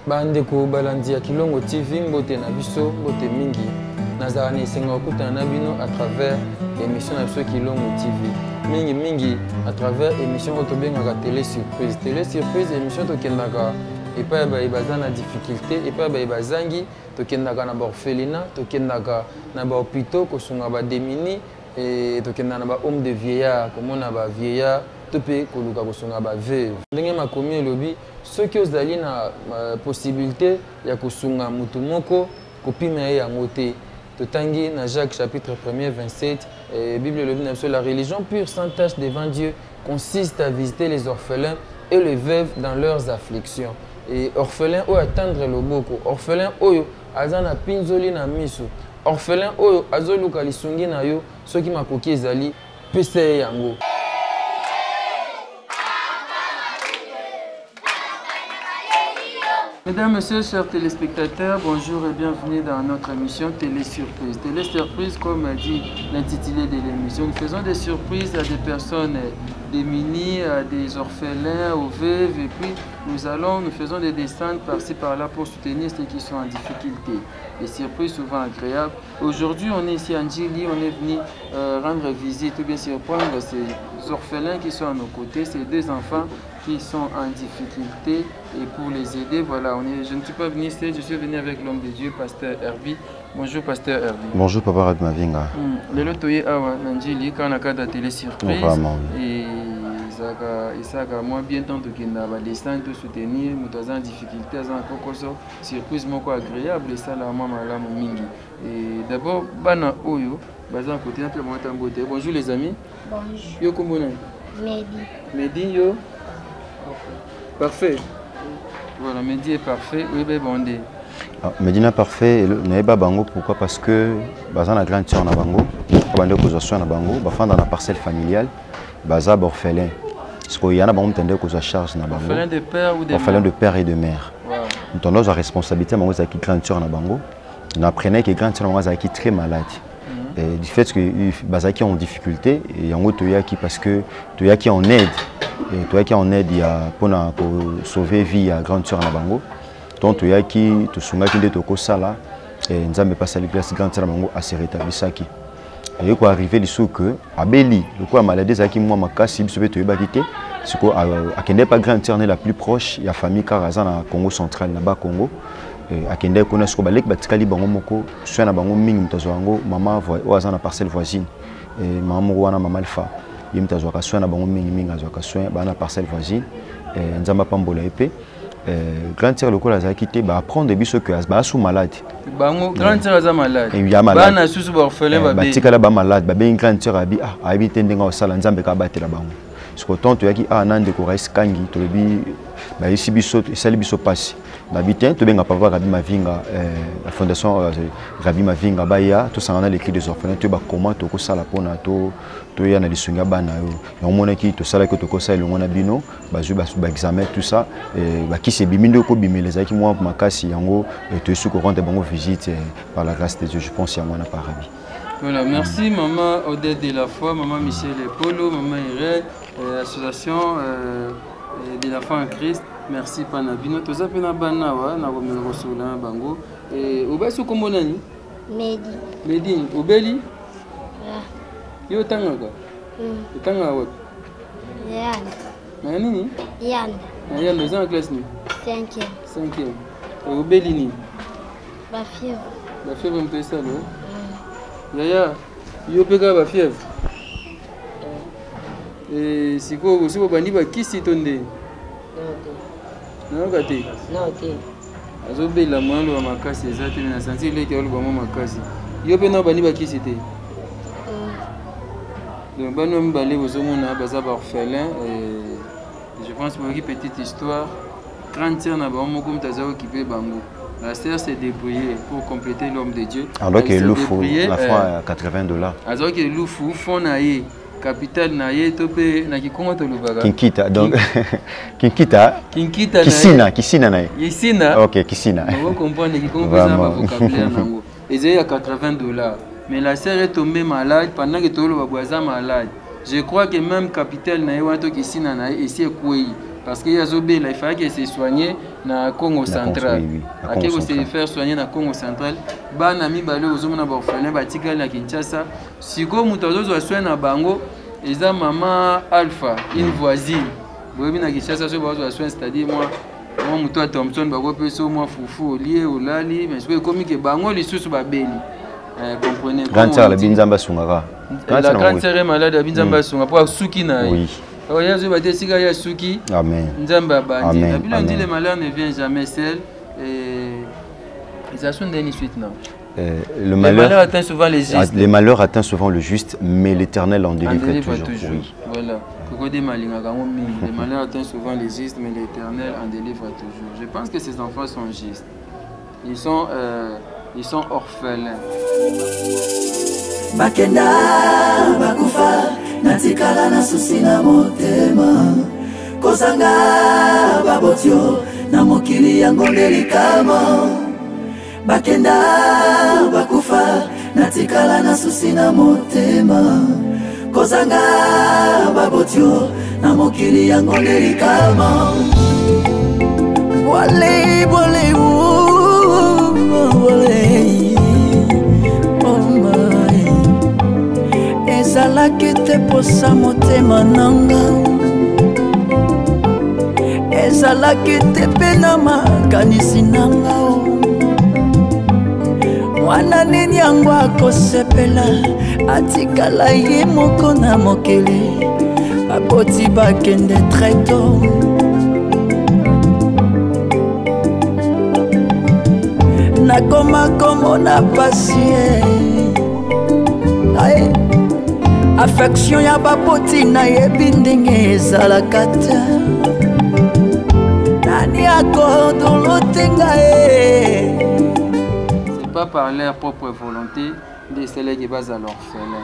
Bandeko balandi ya Kilongo TV mbote na biso mbote mingi nazala ni senga okutana na bino à travers émission na biso Kilongo TV mingi à travers émission otobengaka télé surprise émission tokendaka epa ba bazana difficulté epa ba bazangi tokendaka na ba orphelinat tokendaka na ba hôpitaux kosunga ba démunis et tokendaka na ba homme de vieillard komona ba vieillard topé koluka kosunga ba veuve ndenge makomi elobi soki ozali na possibilité ya kosunga mutu moko kopima ye yango te totangi na Jacques chapitre 1er 27 Bible elobi na biso la religion pure sans tache devant Dieu consiste à visiter les orphelins et les veuves dans leurs afflictions et orphelin oyo atendre loboko orphelin oyo aza na pinzoli na miso orphelin oyo azoluka lisungi na yo soki makoki ezali pesa ye yango. Mesdames, Messieurs, chers téléspectateurs, bonjour et bienvenue dans notre émission Télé Surprise. Télé Surprise, comme a dit l'intitulé de l'émission, nous faisons des surprises à des personnes démunies, à des orphelins, aux veuves, et puis nous faisons des descentes par-ci par-là pour soutenir ceux qui sont en difficulté. Des surprises souvent agréables. Aujourd'hui, on est ici à Ndjili, on est venu rendre visite ou bien surprendre ces orphelins qui sont à nos côtés, ces deux enfants qui sont en difficulté et pour les aider. Voilà, je ne suis pas venu ici, je suis venu avec l'homme de Dieu, Pasteur Herbie. Bonjour Pasteur Herbie. Bonjour Papa Radmavinga. Le lotoye awa Ndjili quand on a cadre télé surprise. Vraiment. Et Isaka moi bientôt qui n'a pas descendre de soutenir, nous avons en difficulté, nous avons surprise moko agréable et ça la maman la mingi. Et d'abord bana oyo bazan côté un peu moins tamboté. Bonjour les amis. Bonjour. Yo comment Mehdi. Mehdi yo. Parfait. Voilà, Mehdi est parfait. Oui, ben bondé. Medina parfait, n'est pas bango pourquoi parce que bazan a grandi en bango, bande causation na bango, bafan dans la parcelle familiale, baza orphelin. Parce qu'il y en a bango tende cause charge na bango. Orphelin de père ou de mère. Orphelin de père et de mère. Nous avons la responsabilité bango za qui grandi na bango. On apprenait que grandi na bango za qui très malade. Et du fait que baza qui ont difficulté et yango toyaki parce que toyaki en aide. Et toi qui en aide il y a pour sauver vie à grande sœur na bango donc toi qui te sunga qui de toko sala et nzambe pas sali grâce grande sœur na bango a se rétablisaki et quoi arriver le sou que abeli le quoi maladie zaki moi makasi biso beto yebakite siko akende pas grande sœur la plus proche ya famille karaza na Congo central na ba Congo akende kona siko balek batikali bango moko so na bango mingi mtazo bango mama oaza na parcelle voisine et maman wana mama alpha il m'a dit que bango mingi azwaka bana parcelle voisine nzamba pambola epé grand sœur lokola za quitté ba apprendre biso que ba sous malade bango grand sœur za malade bana susu ba orphelin ba ba tikala ba malade ba ben grand sœur abi abi tendenga osala nzambe ka batela bango parce que tant yaki nande ko rais kangi to bi ba ici biso esali biso passe na bitin to benga papa Rabi Mavinga la fondation Rabi Mavinga baya to sangana l'écrit des orphelins to ba comment to ko sala pona to ya na lisunga bana yo na mona ki to sala ko to ko sala ngona bino bazui ba examen tout ça ba ki se bimindo ko bimeleza ki moi makasi yango to su ko rendre bango visite par la grâce de Dieu je pense yango na parabi. Voilà, merci maman Odette de la foi, maman Michel Polo, maman Irène, association de la foi en Christ. Merci Panabino. Tout ça pena banawa na romero sola bango. Et obasu kombo nani? Mehdi. Mehdi, obeli? Yeah. Yo tanga quoi? Tanga what? Yann. Nani? Yann. Yann, nous en classe ni? 5e. 5e. Et obeli ni? Ba fièvre. Ba fièvre me ça là. Yaya, yo peka ba fièvre. Et siko bani ba kisi tonde. Non, gâté. Non, ok. Azobe la mwando wa makasi ezate na santi leke olu ba makasi. Yo pe na bani ba kisi te. Donc bani wa mbale bozomo na baza ba orphelin et je pense pour une petite histoire grande sœur na ba moko mtaza occupé bango. La sœur s'est débrouillée pour compléter l'homme de Dieu. Alors que l'oufou la fois à $80. Alors que l'oufou fond naie capital naie topé na kikongo to lubaka. Kinkita donc Kinkita Kisina naie. Kisina. OK, Kisina. On comprend que kikongo pesa ba vocabulaire nango. Ezé à $80. Mais la sœur est tombée malade pendant que tout le baboisa malade. Je crois que même capital naie wato Kisina naie ici est quoi. parce qu'il y a Zobé, il fallait qu'il se soigne na Congo central. Il faut se faire soigner na Congo central. Ban ami balé aux hommes na orphelin batika na Kinshasa. Si go mutazo zo soigner na bango, eza maman Alpha, une voisine. Boyebi na Kinshasa so bazo soigner, c'est-à-dire moi muto Thompson bako peso moi fufu lié au lali, mais c'est comme que bango lisusu ba beli. Comprenez. Grande sœur la Binzamba Sungara. La grande sœur est malade à Binzamba Sungara pour Suki na. Oui. Amen. Amen. On dit le malheur ne vient jamais seul. Ils assument des suite non. Le malheur atteint souvent les justes. Les malheurs atteignent souvent le juste, mais l'Éternel en délivre toujours. Oui. Voilà. Les malheurs atteignent souvent les justes, mais l'Éternel en délivre toujours. Je pense que ces enfants sont justes. Ils sont orphelins. Bakenda bakufa natikala na susi na motema kozanga babotio na mokili yango ndelikama. Bakenda bakufa natikala na susi na motema kozanga babotio na mokili yango ndelikama. Wale wale wale ezalaki te posa motema nanga, ezalaki te pe na makanisi nanga. Mwana nini yango akosepela atikala ye moko na mokili baboti bakende treto. Nakoma komona pasie affection ya baboti na yebi ndenge ezalaka te. Nani akodolotenga c'est pas par leur propre volonté de celles qui basent à l'orphelin.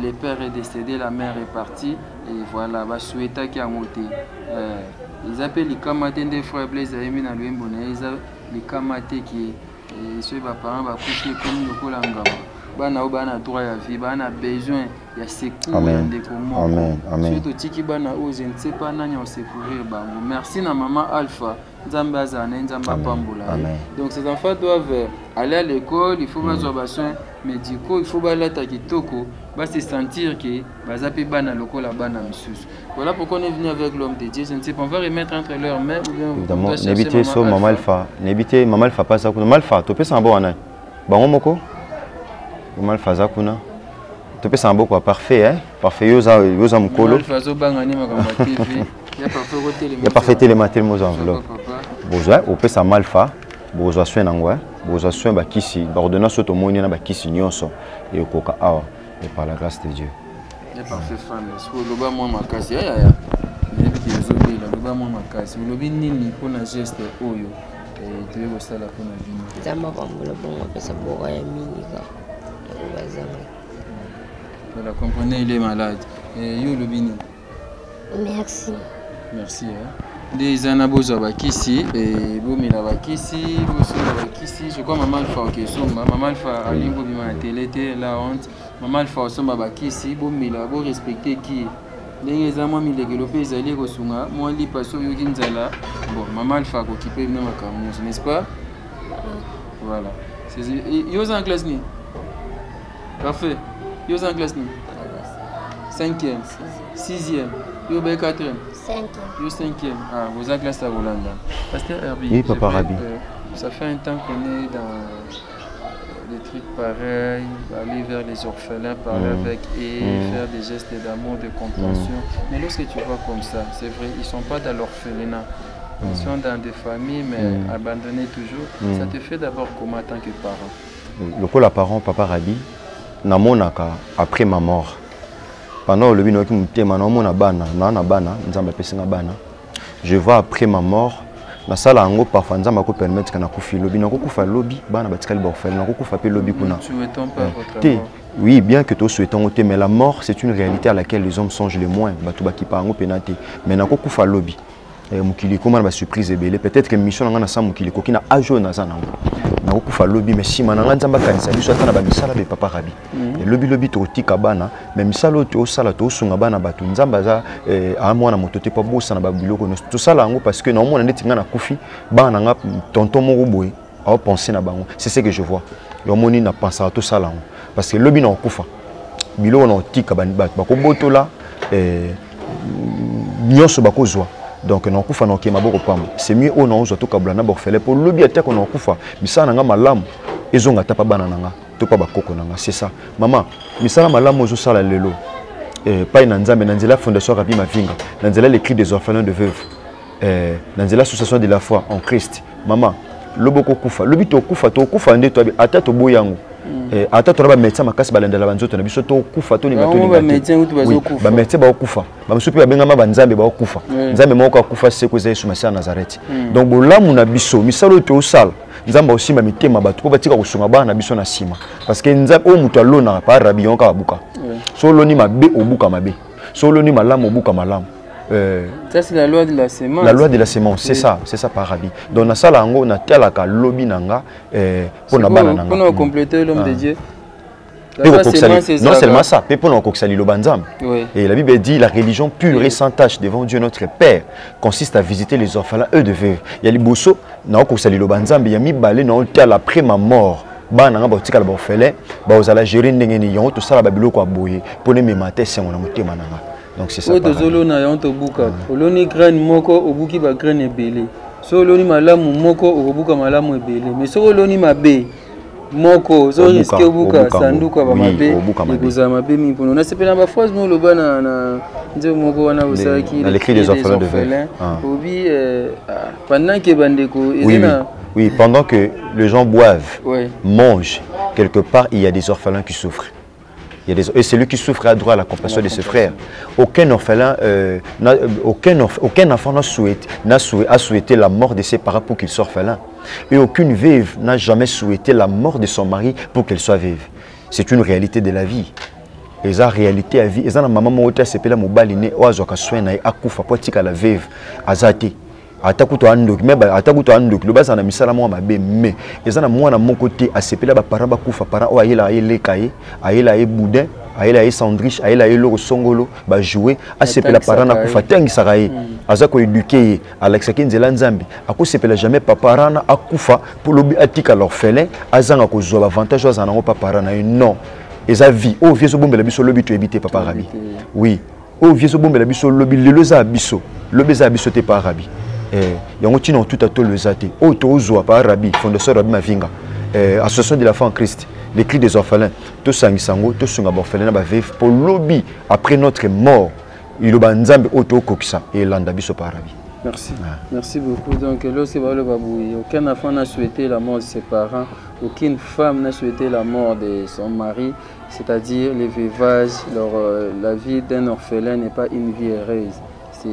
Le père est décédé, la mère est partie et voilà, va souhaiter qu'il y a monté. Ils appellent les kamatés des frères Blaise Aimi na Luembona, ils appellent les kamatés qui sont les parents va coucher comme le Kolangama. Bana bana droit à vie, bana besoin ya secours de comment. Amen. Amen. Surtout tiki bana o je ne sais pas nani on secourir bango. Merci na maman Alpha, Nzamba Zana, Nzamba Pambola. Donc ces enfants doivent aller à l'école, il faut avoir besoin médicaux, il faut aller à kitoko, va se sentir que bazapi bana loko la bana misusu. Voilà pourquoi on est venu avec l'homme de Dieu, je ne sais pas, on va remettre entre leurs mains ou bien évidemment n'habiter so maman Alpha, n'habiter maman Alpha pas ça, maman Alpha, tu peux s'en bon ana. Bango moko mal faza kuna to pesa mboko parfait hein parfait yoza mukolo ya parfait télé matel moza enveloppe boza o pesa malfa boza soin nangwa boza soin ba kisi ba ordonnance to moni na ba kisi nyonso et koka awa et par la grâce de Dieu ya parfait femme so loba mo makasi ya nebi kezobi la loba mo makasi lobi nini pona geste oyo et tu veux ça la pona bino zamba bambola bongo pesa boka ya minika. Voilà, comprenez, il est malade. Yo Lobini. Merci. Merci. Des anabos abakisi et bomila bakisi, je crois maman Alpha ok somba, maman Alpha a lingo bima télé la honte, maman Alpha somba bakisi, bomila bo respecter qui. Les amis mi développé zali ko sunga, moi li paso yo kinzala. Bon, maman Alpha ko kipe na makamus, n'est-ce pas? Voilà. C'est yo en classe ni. Parfait. Yo en classe ni. 5e, 6e, yo 4e. 5e. Yo 5e. Ah, vous êtes classe à Hollande. Pasteur Herbie. Oui, papa Rabi. Ça fait un temps qu'on est dans des trucs pareils, aller vers les orphelins, parler avec eux, faire des gestes d'amour, de compréhension. Mais lorsque tu vois comme ça, c'est vrai, ils ne sont pas dans l'orphelinat. Ils sont dans des familles, mais abandonnés toujours. Ça te fait d'abord comment en tant que parent? Le coup, parent, papa Rabi, namonaka après ma mort. Pendant le bino qui me na bana, je vois après ma mort. Na sala ngo parfois nzamba ko permettre kana kufi lobby na ko kufa lobby bana batikali ba ofel na ko kufa pe lobby kuna. Souhaitons pas votre mort. Oui, bien que toi souhaitons ôter, mais la mort c'est une réalité à laquelle les hommes songent le moins. Batuba ki pa ngo penate. Mais na ko kufa lobby. Mukili comment ba surprise belé peut-être que mission nga na sa mukili ko kina ajo na za nango. na okufa lobby mais si mananga nzamba kanisa biso atana ba misala be papa rabi et lobby to tika bana mais misala to sala to sunga bana batu nzamba za a mwana motote pa bosa na ba biloko to sala ngo parce que na mona neti nga na kufi bana nga tonton moko boye a penser na bango c'est ce que je vois yo moni na penser to sala ngo parce que lobby na okufa biloko na tika bani batu ba ko botola nyonso bakozwa donc na okufa na okema boko pamba c'est mieux on a to kabla na borfele pour lobby attaque on okufa misala nga malamu ezonga tapa bana nanga to pa bakoko nanga c'est ça maman misala malamu ozo sala lelo pas na nzambe na nzela fondation Rabi Mavinga na nzela les cris des orphelins de veuves na nzela association de la foi en Christ maman loboko kufa lobi to kufa nde to ata to boyango ata to ba médecin makasi balendela banzoto na biso to kufa to ninga to ninga ba médecin utu bazokufa ba médecin ba kufa ba musupi ba benga ba nzambe ba kufa nzambe moko akufa se ko za Yesu Masiya Nazareth donc bolamu na biso misalo to sala nzamba osimba mitema bato po batika kosunga bana biso na sima parce que nzambe o mutu alona pa rabi yonka babuka solo ni mabe obuka mabe solo ni malamu obuka malamu ça c'est la loi de la sémence. La loi de la sémence, c'est ça par rabi. Donc na sala ngo na telaka lobby nanga pour na bana nanga. Pour compléter l'homme de Dieu. Non seulement ça, mais pour nous coxali le banzam. Et la Bible dit la religion pure et sans tache devant Dieu notre Père consiste à visiter les orphelins eux de veuves. Il y a les bosso na coxali le banzam, il y a mi balé na tel après ma mort. Bana nga botika la borfelin, ba ozala gérer ndenge ni yon to sala babilo kwa boye pour ne me mater c'est mon motema nanga. Donc c'est ça. Zolo na yon to buka. Oloni graine moko obuki ba graine ebele. So oloni malamu moko obuka malamu ebele. Mais so oloni mabe moko so risque obuka sanduka ba mabe. Ekuza mabe mi pono. Na sepela ba phrase mo loba na nze moko wana osaki. Les cris des orphelins de veuves. Obi pendant que bandeko ezena. Oui, pendant que les gens boivent, mangent, quelque part, il y a des orphelins qui souffrent. Et celui qui souffre a droit à la compassion de ses frères. Aucun orphelin, aucun enfant a souhaité la mort de ses parents pour qu'il soit orphelin. Et aucune veuve n'a jamais souhaité la mort de son mari pour qu'elle soit veuve. C'est une réalité de la vie. Et ça, réalité à vie. Et ça, maman m'a dit que mobaline oazoka soina akufa potika la veuve azate. Atakuto andok le bas na misala mo mabe mais ezana mwana moko te asepela ba parents ba kufa parents o ayela ayele kaye ayela e boudin ayela e sandwich ayela e loko songolo ba jouer asepela parents na kufa tangisa kaye azako éduquer Alexa Kinzela Nzambi akosepela jamais papa rana akufa pour lobi atika l'orphelin azanga ko zo avantage azana ngo papa rana non eza vie o vieso bombela biso lobi to éviter papa rabi oui o vieso bombela biso lobi lelo za biso lobi za biso te papa rabi yango tino tout à tout le zate o to zo par rabi fondation Rabi Mavinga association de la foi en Christ les cris des orphelins to sangisango to sunga orphelin na ba veuve pour lobby après notre mort il ba nzambe o to kokisa et landa biso par rabi. Merci. Merci beaucoup. Donc, aucun enfant n'a souhaité la mort de ses parents, aucune femme n'a souhaité la mort de son mari, c'est-à-dire les veuvages, la vie d'un orphelin n'est pas une vie heureuse.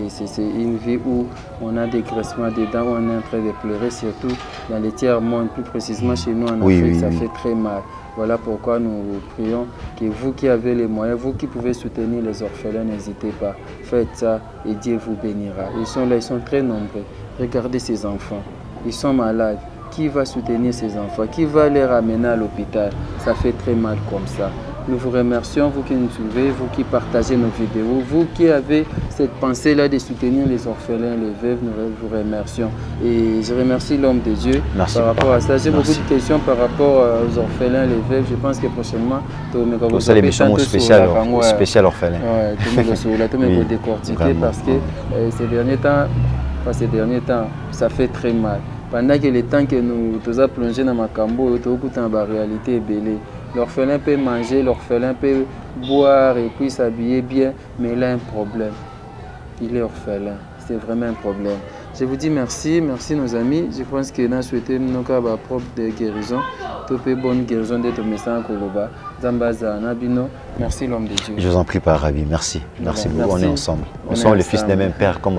C'est une vie où on a des graissements dedans, où on est en train de pleurer, surtout dans les tiers-mondes, plus précisément chez nous en Afrique, ça fait très mal. Voilà pourquoi nous prions que vous qui avez les moyens, vous qui pouvez soutenir les orphelins, n'hésitez pas. Faites ça et Dieu vous bénira. Ils sont là, ils sont très nombreux. Regardez ces enfants, ils sont malades. Qui va soutenir ces enfants? Qui va les ramener à l'hôpital? Ça fait très mal comme ça. Nous vous remercions, vous qui nous suivez, vous qui partagez nos vidéos, vous qui avez cette pensée-là de soutenir les orphelins, les veuves, nous vous remercions. Et je remercie l'homme de Dieu par rapport à ça. J'ai beaucoup de questions par rapport aux orphelins, les veuves. Je pense que prochainement, vous allez l'émission spéciale orphelin. Oui, tout le décortiquer parce que ces derniers temps, ça fait très mal. Pendant que le temps que nous avons plongé dans Makambo, nous avons la réalité est belle. L'orphelin peut manger, l'orphelin peut boire et puis s'habiller bien, mais il a un problème. Il est orphelin. C'est vraiment un problème. Je vous dis merci, merci nos amis. Je pense que nous avons souhaité nos cas propre de guérison. Tout est bonne guérison d'être message à Koloba. Zambaza, Nabino. Merci l'homme de Dieu. Je vous en prie par Rabi, merci. Merci beaucoup, on est ensemble. Nous sommes les fils d'un même père, comme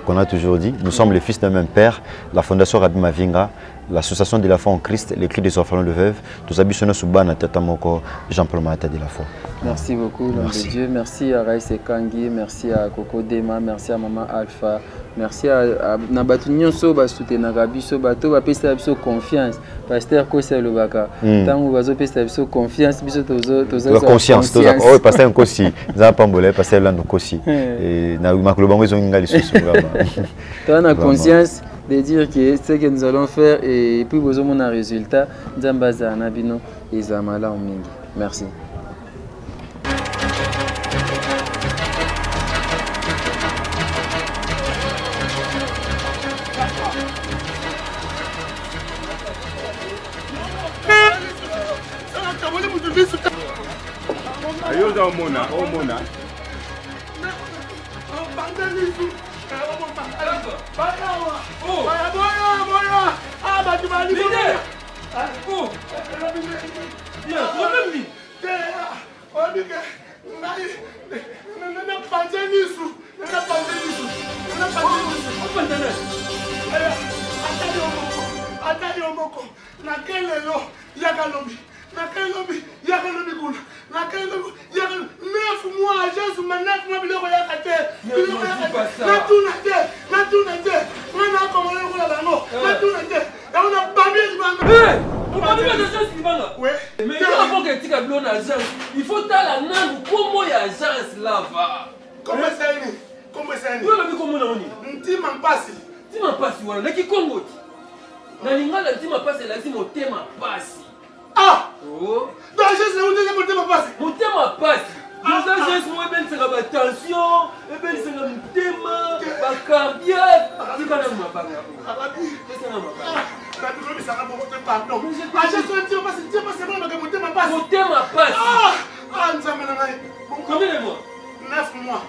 on a toujours dit. Nous sommes les fils d'un même père. La fondation Rabi Mavinga, l'association de la foi en Christ, les cris des orphelins de veuves, tous habitants Soubana, Tatamoko, Jean-Paul Mahata de la foi. Merci beaucoup, l'homme de Dieu. Merci à Raïs Kangi, merci à Coco Dema, merci à Maman Alpha, Merci à Nabatu Nyonso, Soutenaka Biso, Bato, Bapesta Biso confiance. Pasteur Kosi Lobaka. Tant que Bazo Pesta Biso confiance, Biso Toza conscience. Oh, Pasteur Kosi, Za Pambole, Pasteur Lando Kosi. Et na Makolobango ils ont une galère sur tu as conscience de dire que ce que nous allons faire et puis vous avez un résultat. Zambaza Nabino et Zamala Omingi. Merci. Ayoza omona, omona. Il faut la langue comment y agence là va. Comment ça est? Comment ça est? Comment on est? Tu m'en passes. Tu m'en passes voilà. Qui Congo? Na lingala tu m'en passes là, tu m'en tema passe. Ah! Oh. Donc je sais où tu m'en tema passe. Mon tema passe. Nous agence moi ben c'est la tension, et ben c'est le tema, ba cardiaque. Tu connais ma bagarre. Arabi. C'est ça ma bagarre. Pardon. Ah, je suis un petit peu passé. Tu passes moi que mon thème passe. Mon thème passe. Ah, nous sommes là. Combien de mois? 9 mois.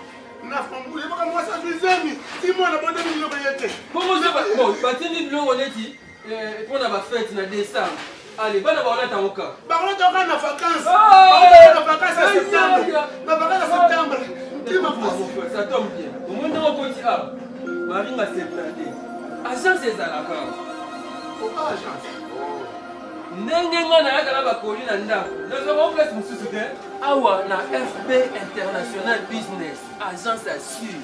9 mois. Je pas moi ça deuxième. 6 mois la bonne million payé. Comment ça va? Bon, batini blanc on est dit pour na ba fête na décembre. Allez, va na ba on attend au cas. Ba on attend na vacances. Ba on vacances à septembre. Na vacances à septembre. Tu m'as passé. Ça tombe bien. Au moins dans côté A. Maringa septembre. Agence ezalaka. Ndenge nga na yaka na bakoli na ndako nazoko place mosusu te awa na FB International Business agence assure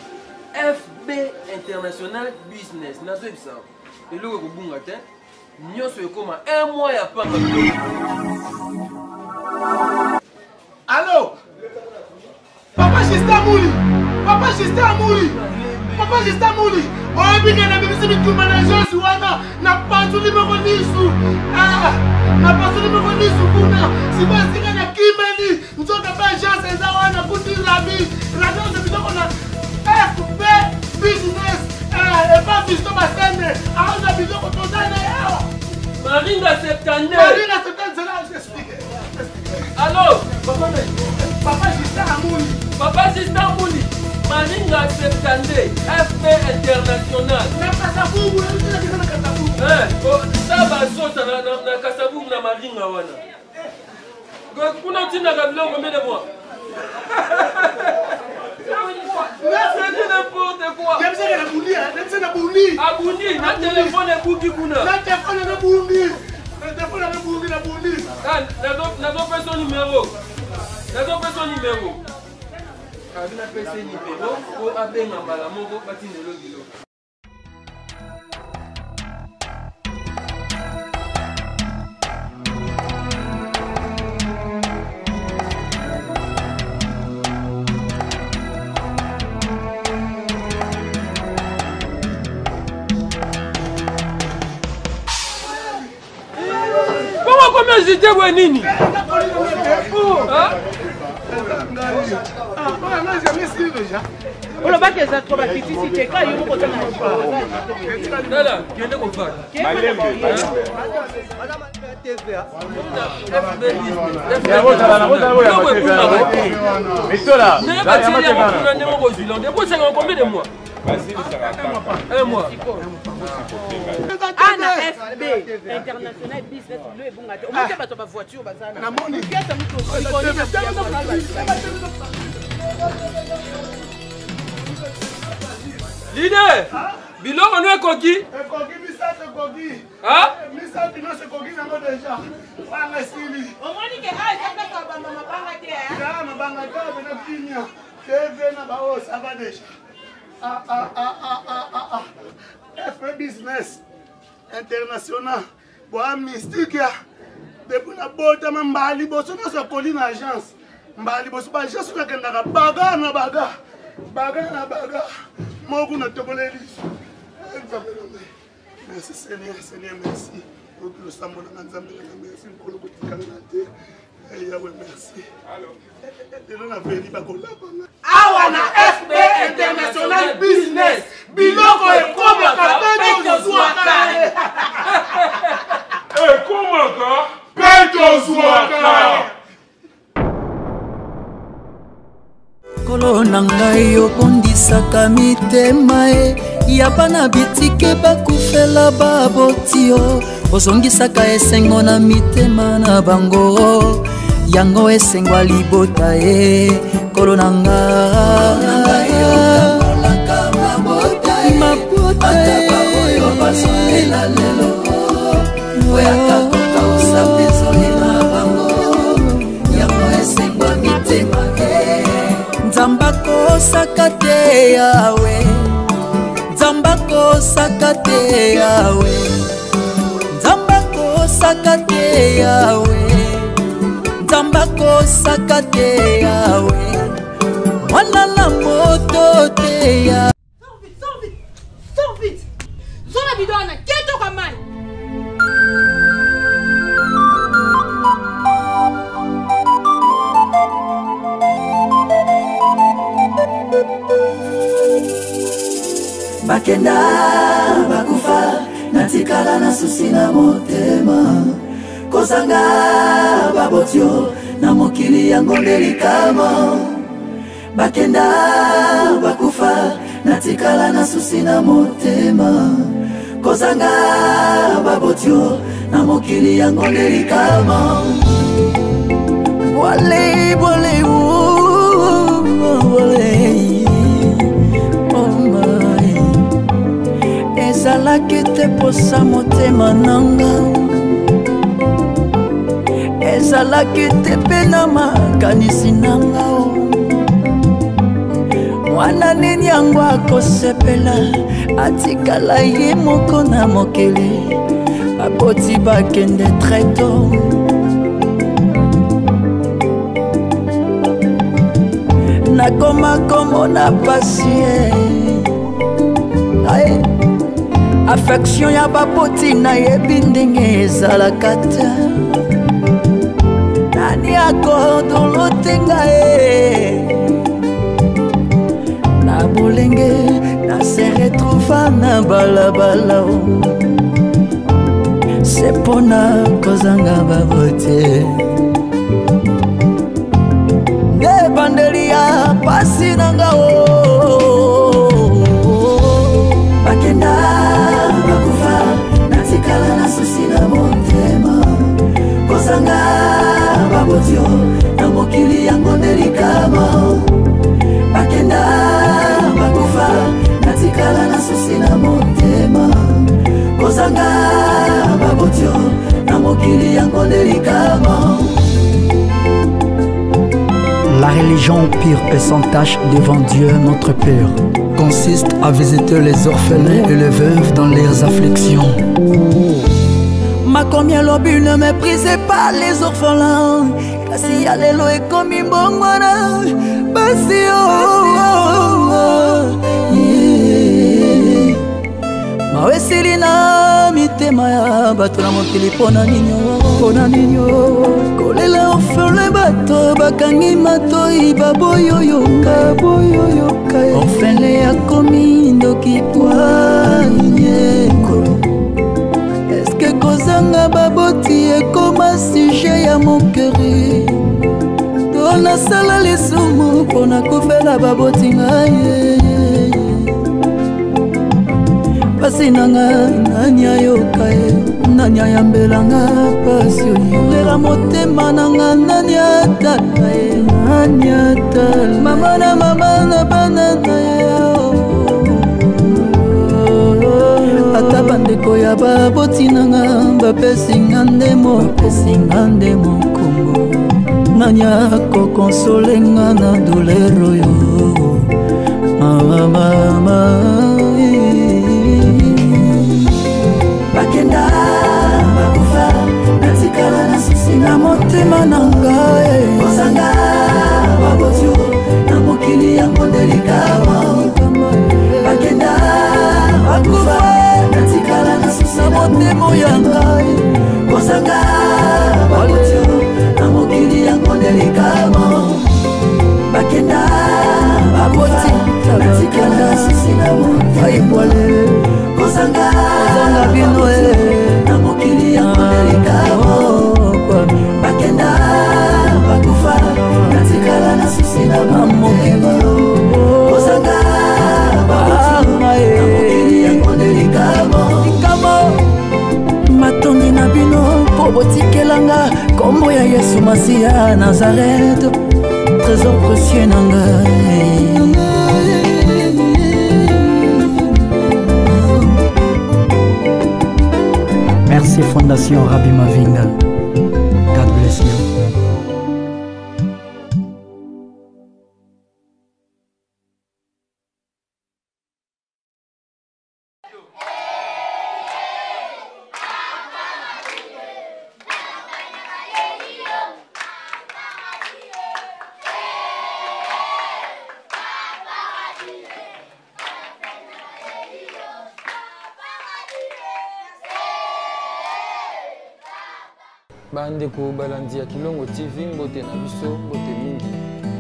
FB International Business nazobisa eloko ekobunga te nyonso ekoma 1 mois ya pamba. Allô? Papa Justin Mouli. Papa Justin Mouli. Papa Justin Mouli. Oh, bien na bébé c'est tout manager wana na pas tout numéro 10. Ah, na pas tout numéro 10 kuna. Si pas si na kimeni, nzoka pas agence eza wana kuti rabi. Radio de bidoko na FB Business. Et pas Fiston Basene. Ah, na bidoko tozana yawa. Maringa septembre. Maringa septembre c'est là j'explique. Allô? Papa Justin Mouli. Papa Justin Mouli. Maringa septembre. FB International. Na Kasavubu, na Kasavubu. Ça va sauter na Kasavubu na Maringa wana. Kuna tina kabilo combien de mois? C'est n'importe quoi. J'aime ça la bouli, j'aime ça la bouli. Ah bouli, na téléphone est bouki kuna. Na téléphone est bouli. Na téléphone est bouli, la bouli. Ah, nazo fait son numéro. Nazo fait son numéro. Ah, vina fait son numéro. Ko abenga mbala moko batine lo bilo. Comment j'étais bon nini? On va qu'elles trop difficile que quand ils vont là là, qui est qu'on fait? Un mois. Ah, na FB International Business Bleu et bon gâteau. On va pas ta voiture bazana. Na moni pièce Leader, biloko on est coquille. Coquille, misa c'est coquille. Hein? Misa tu non c'est coquille nango déjà. Banga stili. On moni que ah, ça fait pas mama banga te. Ya mabanga ta bena kinya. TV na bao ça va déjà. Ah. FB Business International. Boa mystique. Depuis la bota Mbali boso na so colline agence. Mbali boso ba agence na kenda baga na baga. Baga na baga. Moku na toboleli. Merci Seigneur, Seigneur merci. Pour le sambo na nzambe na merci pour le botika na te. Yahweh merci. Allô. Awa na FB International Business. Biloko ekoma kapeto zuakare. Ekoma kapeto zuakare. Kolo na ngai okondisaka mitema ya bana bitike bakufela babotio ozongisaka esengo na mitema na bango yango esengwa libota kolo na ngai otambolaka mabota basolela lelo oyaka kota osapezoli na bango yango esengwa mitema Zambako sakate yawe Zambako sakate yawe Zambako sakate yawe Zambako sakate yawe Mwana na moto te ya Sors vite Zona bidona keto kamai Bakenda bakufa natikala na susi na motema kozanga babotio na mokili yango delikama Bakenda bakufa natikala na susi na motema kozanga babotio na mokili yango delikama Wale wale wale ezalaki te posa motema nanga ezalaki te mpe na makanisi nanga mwana nini yango akosepela atikala ye moko na mokili baboti bakende treto nakoma komona pasie affection ya baboti nayebi ndenge ezalaka te nani akodolotenga na bolenge nase retrouva na balabala se mpona kozanga baboti nde bandeli ya pasi nanga bakenda bakufa natikala na susi na motema kozanga babotio na mokili yango delikama bakenda bakufa natikala na susi na motema kozanga babotio na mokili yango delikama La religion pure et sans tache devant Dieu notre Père consiste à visiter les orphelins et les veuves dans leurs afflictions. Makomi alobi ne méprisez pas les orphelins kasi ya lelo ekomi mbongwana basi mawesili na mitema ya bato na mokili pona ninyo kolela orphelin bato bakangi matoi baboyoyoka orphelin akomi ndoki poanye eske kozanga baboti ekoma sujet ya mokeri to nasala lisumu mpona kofela baboti ngai pasi nanga nani ayoka nani ayambelanga pasi oyolela motema nanga nani atala nani atala mama na bana na ata bandeko ya baboti nanga bapesinga nde mokombo nani akokonsolenga na douleur oyo mama aibwale kozanga bino na mokili ya kodelikamo bakenda bakufa natikala na susi na mamokili kozanga bakufa na mokili ya kodelikamo matondi na bino po botikelanga kombo ya Yesu Masiya Nazareth trésor précieux na ngai. Merci Fondation Rabbi Mavinga. God bless you. bandeko balandi ya Kilongo TV mbote na biso mbote mingi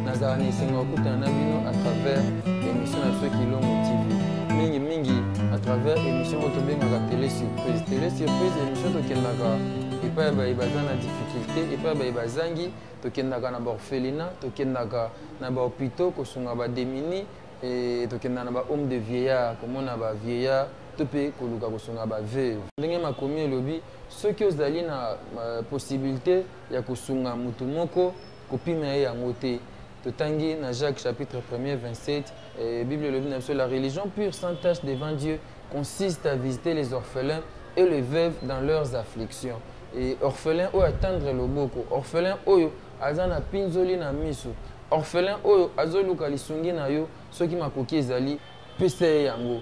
nazala na esenga okutana na bino à travers émission na biso Kilongo TV mingi à travers émission oyo tobengaka télé surprise émission tokendaka epai baye baza na difficulté epai baye bazangi tokendaka na baorphelinat tokendaka na bahôpitaux kosunga badémini tokendaka na bahomme de vieillard komona bavieillard to mpe koluka kosunga baveuve ndenge makomi elobi soki ozali na possibilité ya kosunga mutu moko kopima ye yango te totangi na Jacques chapitre 1er 27 Bible elobi na biso la religion pure sans tache devant Dieu consiste à visiter les orphelins et les veuves dans leurs afflictions et orphelin oyo atendre loboko orphelin oyo aza na pinzoli na miso orphelin oyo azoluka lisungi na yo soki makoki ezali pesa ye yango